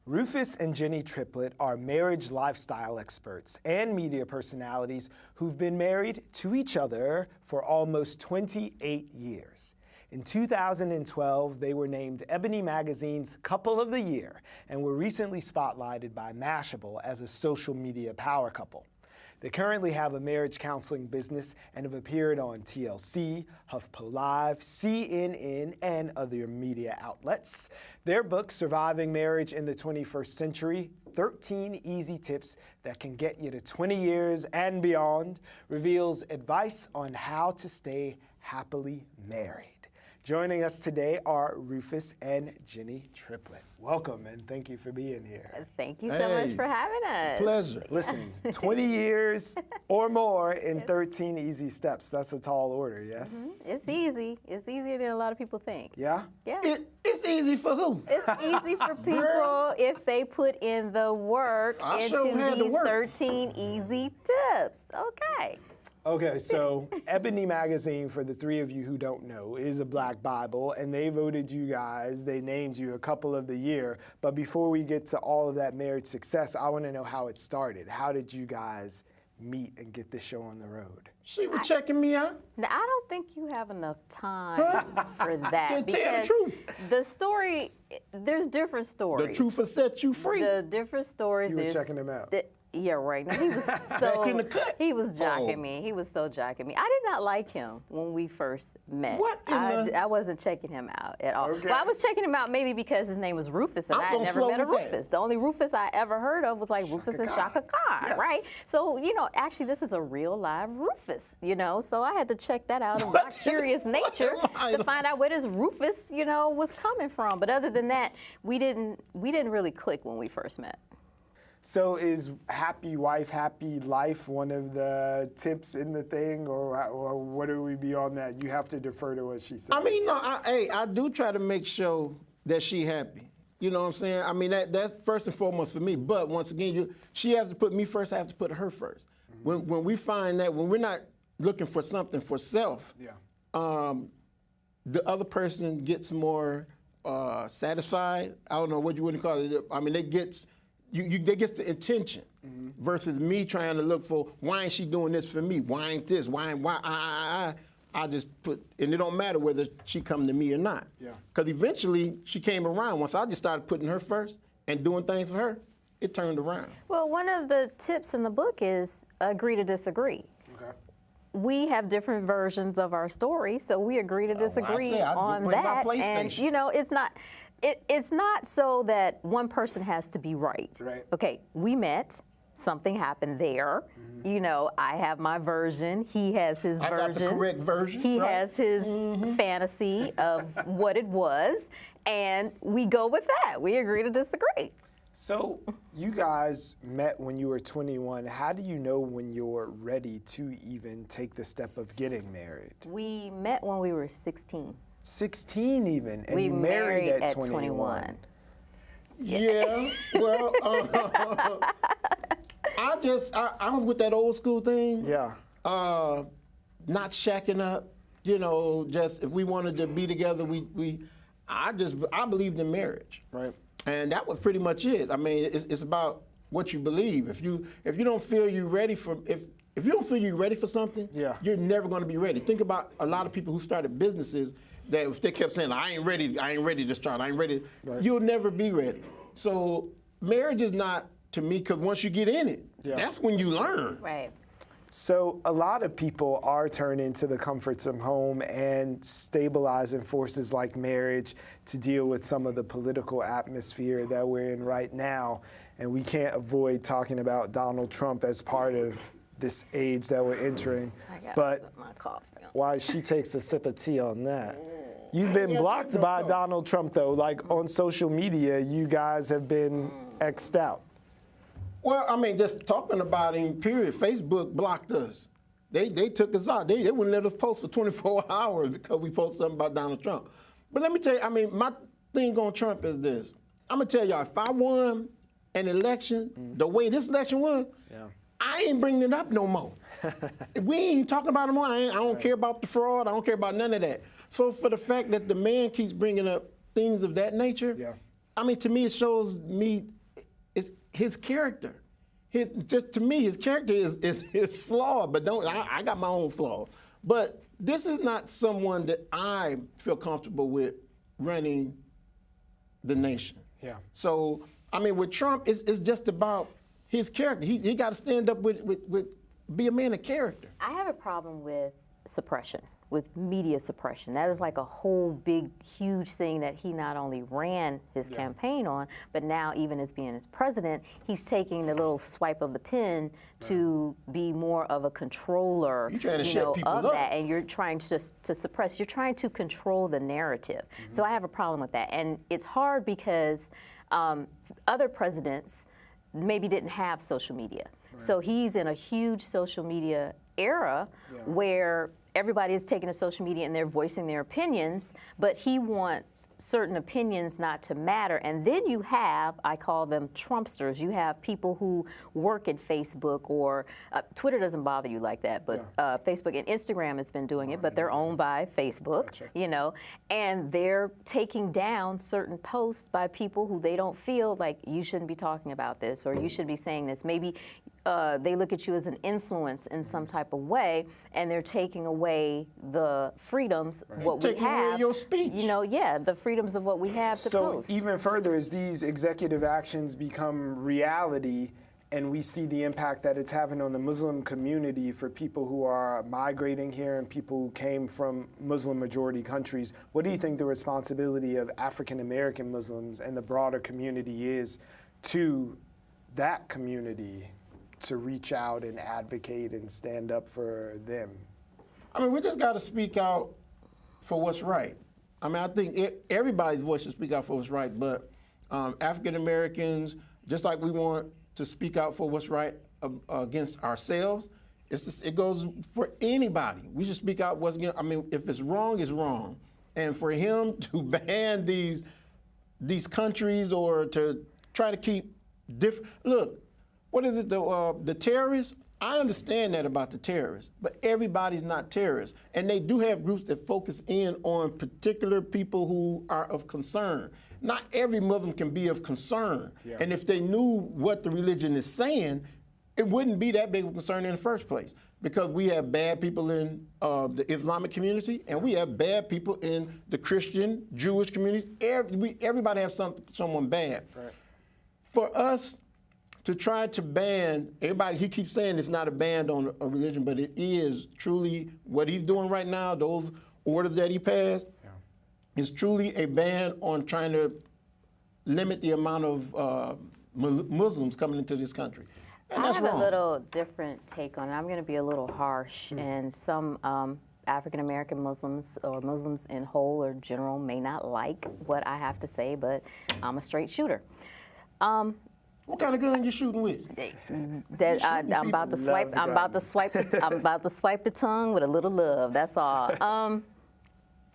Rufus and Jenny Triplett are marriage lifestyle experts and media personalities who've been married to each other for almost 28 years. In 2012, they were named Ebony Magazine's Couple of the Year and were recently spotlighted by Mashable as a social media power couple. They currently have a marriage counseling business and have appeared on TLC, HuffPo Live, CNN, and other media outlets. Their book, Surviving Marriage in the 21st Century, 13 Easy Tips That Can Get You to 20 Years and Beyond, reveals advice on how to stay happily married. Joining us today are Rufus and Jenny Triplett. Welcome, and thank you for being here. Thank you so much for having us. It's a pleasure. Listen, 20 years or more in 13 easy steps. That's a tall order, yes? Mm-hmm. It's easy. It's easier than a lot of people think. Yeah? Yeah. It's easy for who? It's easy for people if they put in the work into these 13 easy tips. Okay. Okay, so Ebony Magazine, for the three of you who don't know, is a Black Bible, and they voted you guys, they named you a Couple of the Year. But before we get to all of that marriage success, I want to know how it started. How did you guys meet and get this show on the road? She was checking me out. Now, I don't think you have enough time for that. Tell the truth. The story, there's different stories. The truth will set you free. The different stories. You were checking him out. Yeah, right. Now, he was so, Back in the cut. He was jocking me. He was so jocking me. I did not like him when we first met. What I wasn't checking him out at all. Okay. Well, I was checking him out maybe because his name was Rufus, and I had never met a Rufus. The only Rufus I ever heard of was like Rufus and Shaka Khan, yes. right? So, you know, actually this is a real live Rufus, you know, so I had to check that out of my curious nature to find out where this Rufus, you know, was coming from. But other than that, we didn't really click when we first met. So is happy wife, happy life one of the tips in the thing, or what do we beyond that? You have to defer to what she says. I mean, no, I do try to make sure that she happy. You know what I'm saying? I mean, that's first and foremost for me. But once again, she has to put me first, I have to put her first. Mm-hmm. When we find that, when we're not looking for something for self, the other person gets more satisfied. I don't know what you would call it. I mean, they get the intention versus me trying to look for, why ain't she doing this for me? Why ain't this? Why I just put, and it don't matter whether she come to me or not. Yeah. Because eventually she came around. Once I just started putting her first and doing things for her, it turned around. Well, one of the tips in the book is agree to disagree. Okay. We have different versions of our story, so we agree to disagree on that. And you know, it's not so that one person has to be right. Okay, we met, something happened there. Mm-hmm. You know, I have my version, he has his version. I got the correct version. He has his fantasy of what it was, and we go with that. We agree to disagree. So you guys met when you were 21. How do you know when you're ready to even take the step of getting married? We met when we were 16. 16 even, and we you married at 21. Yeah, well, I was with that old school thing. Yeah. Not shacking up, you know, just if we wanted to be together, I believed in marriage. Right. And that was pretty much it. I mean, it's about what you believe. If you don't feel you're ready for, if you don't feel you're ready for something, you're never going to be ready. Think about a lot of people who started businesses that if they kept saying, I ain't ready to start, I ain't ready, you'll never be ready. So marriage is not, to me, because once you get in it, that's when you learn. Right. So a lot of people are turning to the comforts of home and stabilizing forces like marriage to deal with some of the political atmosphere that we're in right now. And we can't avoid talking about Donald Trump as part of this age that we're entering. But why she takes a sip of tea on that. You've been blocked by Donald Trump, though. Like on social media, you guys have been X'd out. Well, I mean, just talking about him, period. Facebook blocked us. They took us out. They wouldn't let us post for 24 hours because we posted something about Donald Trump. But let me tell you, I mean, my thing on Trump is this. I'm going to tell y'all, if I won an election the way this election was, I ain't bringing it up no more. We ain't talking about it more. I don't care about the fraud. I don't care about none of that. So for the fact that the man keeps bringing up things of that nature, I mean, to me, it shows me It's his character. Just to me, his character is flawed, but I got my own flaws. But this is not someone that I feel comfortable with running the nation. Yeah. So, I mean, with Trump, it's just about his character. He got to stand up be a man of character. I have a problem with suppression, with media suppression. That is like a whole big, huge thing that he not only ran his campaign on, but now even as being his president, he's taking the little swipe of the pen to be more of a controller, you're trying to shut people of up. that, and you're trying to suppress. You're trying to control the narrative. So I have a problem with that, and it's hard because other presidents maybe didn't have social media. So he's in a huge social media era where everybody is taking to social media and they're voicing their opinions, but he wants certain opinions not to matter. And then you have, I call them Trumpsters. You have people who work at Facebook or Twitter doesn't bother you like that, but Facebook and Instagram has been doing it, but they're owned by Facebook, you know, and they're taking down certain posts by people who they don't feel like you shouldn't be talking about this or you should be saying this. Maybe they look at you as an influence in some type of way, and they're taking away the freedoms, what we have. Taking away your speech. You know, the freedoms of what we have to post. So even further, as these executive actions become reality, and we see the impact that it's having on the Muslim community for people who are migrating here and people who came from Muslim-majority countries, what do you think the responsibility of African-American Muslims and the broader community is to that community to reach out and advocate and stand up for them? I mean, we just got to speak out for what's right. I mean, I think everybody's voice should speak out for what's right, but African Americans, just like we want to speak out for what's right against ourselves, it goes for anybody. We should speak out what's against. I mean, if it's wrong, it's wrong. And for him to ban these countries or to try to keep different, look, what is it, the terrorists? I understand that about the terrorists, but everybody's not terrorists. And they do have groups that focus in on particular people who are of concern. Not every Muslim can be of concern. Yeah. And if they knew what the religion is saying, it wouldn't be that big of a concern in the first place. Because we have bad people in the Islamic community, and we have bad people in the Christian, Jewish communities. Everybody has someone bad. Right. For us to try to ban everybody, he keeps saying it's not a ban on a religion, but it is truly what he's doing right now, those orders that he passed, is truly a ban on trying to limit the amount of Muslims coming into this country. And that's wrong. I have a little different take on it. I'm going to be a little harsh, and some African-American Muslims or Muslims in whole or general may not like what I have to say, but I'm a straight shooter. What kind of gun you shooting with? I'm about to swipe. I'm about to swipe the tongue with a little love. That's all.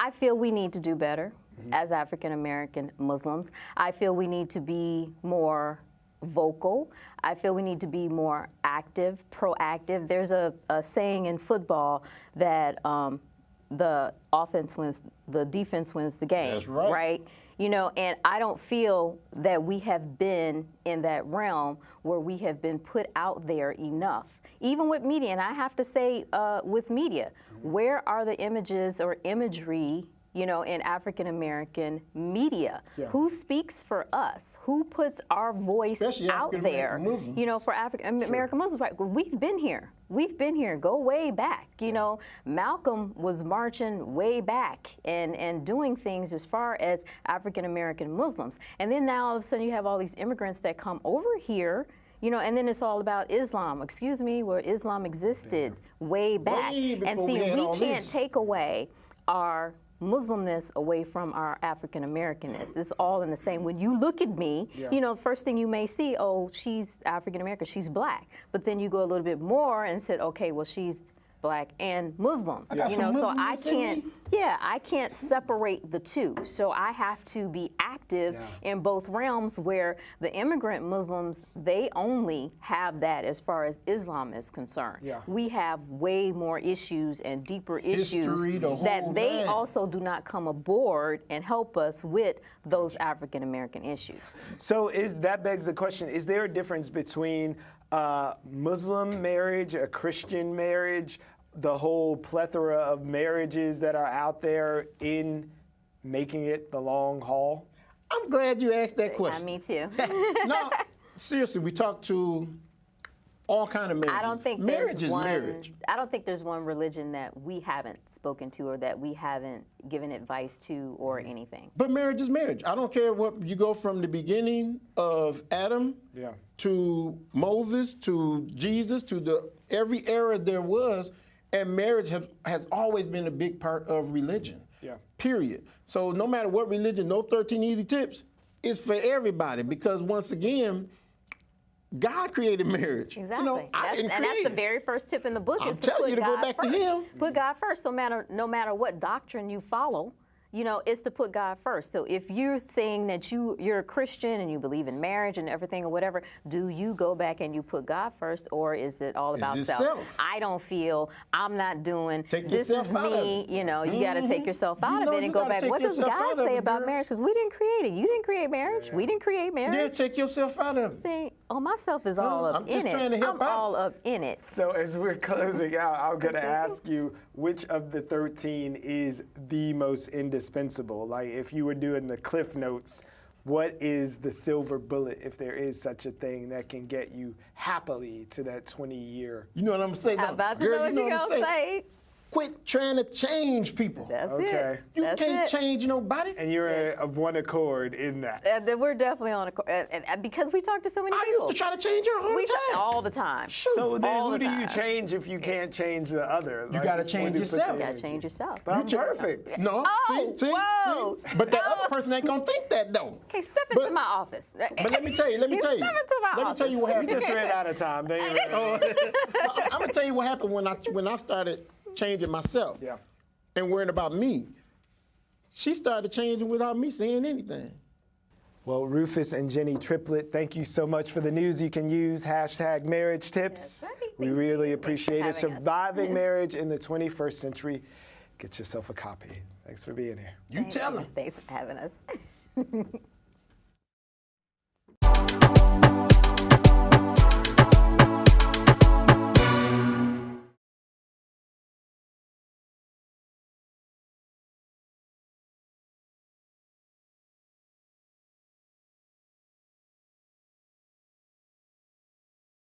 I feel we need to do better as African American Muslims. I feel we need to be more vocal. I feel we need to be more active, proactive. There's a saying in football that the defense wins the game. That's right. Right? You know, and I don't feel that we have been in that realm where we have been put out there enough. Even with media, and I have to say with media, where are the images or imagery, you know, in African American media? Yeah. Who speaks for us? Who puts our voice out there? You know, for African American Muslims, right? We've been here. We've been here. Go way back. You know, Malcolm was marching way back and doing things as far as African American Muslims. And then now all of a sudden you have all these immigrants that come over here. You know, and then it's all about Islam. Excuse me, where Islam existed way back. And see, we can't take away our Muslimness away from our African Americanness. It's all in the same. When you look at me, you know, first thing you may see, oh, she's African American, she's black. But then you go a little bit more and said, okay, well, she's Black, and Muslim. Yeah. So I can't. Yeah, I can't separate the two. So I have to be active in both realms where the immigrant Muslims, they only have that as far as Islam is concerned. Yeah. We have way more issues and deeper issues that they also do not come aboard and help us with those African American issues. So that begs the question, is there a difference between Muslim marriage, a Christian marriage, the whole plethora of marriages that are out there in making it the long haul? I'm glad you asked that question. Me too. No, seriously, we talked to all kind of marriages. I don't think marriage is marriage. I don't think there's one religion that we haven't spoken to or that we haven't given advice to or anything. But marriage is marriage. I don't care what you go from the beginning of Adam to Moses to Jesus to every era there was, and marriage has always been a big part of religion. Period. So no matter what religion, no 13 easy tips is for everybody, because once again, God created marriage. Exactly. You know, and that's the very first tip in the book. I'm telling you to go back to Him. Put God first. No matter what doctrine you follow, it's to put God first. So if you're saying that you're a Christian and you believe in marriage and everything or whatever, do you go back and you put God first, or is it all about self? I don't feel, I'm not doing, this is me, you got to take yourself out of it and go back. What does God say about marriage? Because we didn't create it. You didn't create marriage. We didn't create marriage. Yeah, take yourself out of it. Myself is all up in it. I'm all up in it. So as we're closing out, I'm going to ask you, which of the 13 is the most indispensable? Like, if you were doing the Cliff Notes, what is the silver bullet, if there is such a thing, that can get you happily to that 20-year? You know what I'm saying? I'm about to know what you're going to say. Quit trying to change people. That's it. You can't change nobody. And you're of one accord in that. We're definitely on accord. And because we talk to so many people. I used to try to change her all the time. So then who do you change if you can't change the other? You got to change yourself. You got to change yourself. But I'm perfect. No, see? But that other person ain't going to think that, though. Okay, step into my office. But let me tell you. Let me tell you what happened. We just ran out of time. I'm going to tell you what happened when I started changing myself and worrying about me. She started changing without me saying anything. Well, Rufus and Jenny Triplett, thank you so much for the news you can use. #marriage tips. We really appreciate it. Surviving marriage in the 21st century. Get yourself a copy. Thanks for being here. You tell them. Thanks for having us.